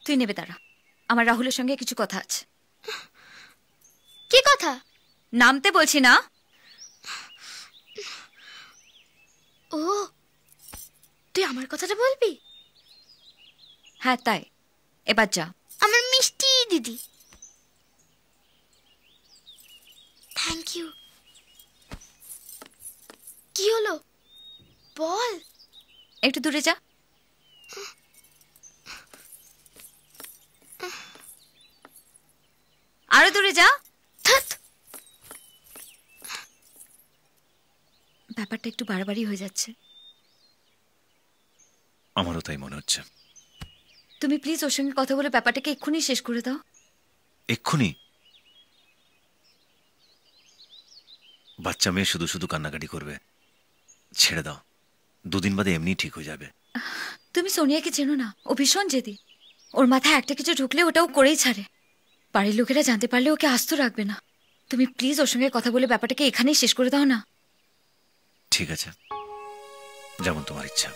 তুই নেবে দাঁড়া, আমার রাহুলের সঙ্গে কিছু কথা আছে। কি কথা? নামতে বলছি না। ও, তুই আমার কথাটা বলবি? হ্যাঁ তাই, এবার যা। আমার মিষ্টি দিদি, থ্যাংক ইউ। কি হলো বল? একটু দূরে যা। আরো দূরে যা। ব্যাপারটা একটু বাড়াবাড়ি হয়ে যাচ্ছে। আমারও তাই মনে হচ্ছে। তুমি প্লিজ ওর সঙ্গে কথা বলে ব্যাপারটাকে এক্ষুনি শেষ করে দাও। এক্ষুনি? বাচ্চা মেয়ে শুধু শুধু কান্নাকাটি করবে, ছেড়ে দাও। দুদিন বাদে এমনি ঠিক হয়ে যাবে। তুমি সোনিয়াকে চেনো না, ও ভীষণ জেদি। ওর মাথায় একটা কিছু ঢুকলে ওটাও করেই ছাড়ে। বাড়ির লোকেরা জানতে পারলে ওকে আস্ত রাখবে না। তুমি প্লিজ ওর সঙ্গে কথা বলে ব্যাপারটাকে এখানেই শেষ করে দাও না। ঠিক আছে, যেমন তোমার ইচ্ছা।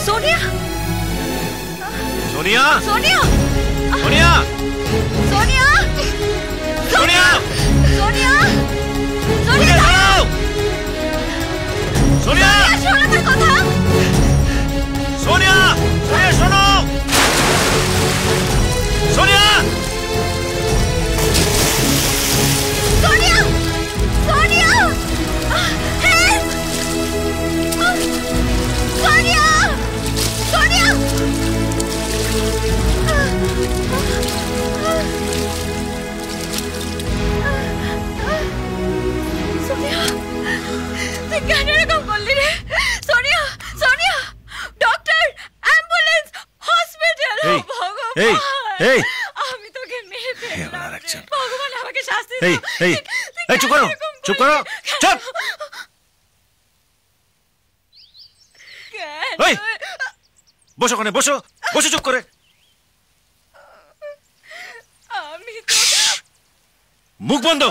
সোনিয়া, সোনিয়া, সোনিয়া, সোনিয়া, সোনিয়া, সোনিয়া, সোনিয়া, সোনিয়া, দাঁড়াও! সোনিয়া, শোনো তার কথা। সোনিয়া, সোনিয়া, শোনো! সোনিয়া, সোনিয়া, সোনিয়া, হেল্প! সোনিয়া, সোনিয়া! সোনিয়া, তুই কেন এরকম করলি রে? Sonia, Sonia! Doctor, ambulance, hospital! এই, ভগবান! এই, এই! আমি তোকে মেরে এবার ফেললাম। আরেকজন। ভগবান আমাকে শাস্তি এই, দাও। এই, এই, চুপ করো, চুপ করো, চুপ! কেন? এই, বসো ওখানে, বসো, বসো চুপ করে। আমি তো মুখ বন্ধ।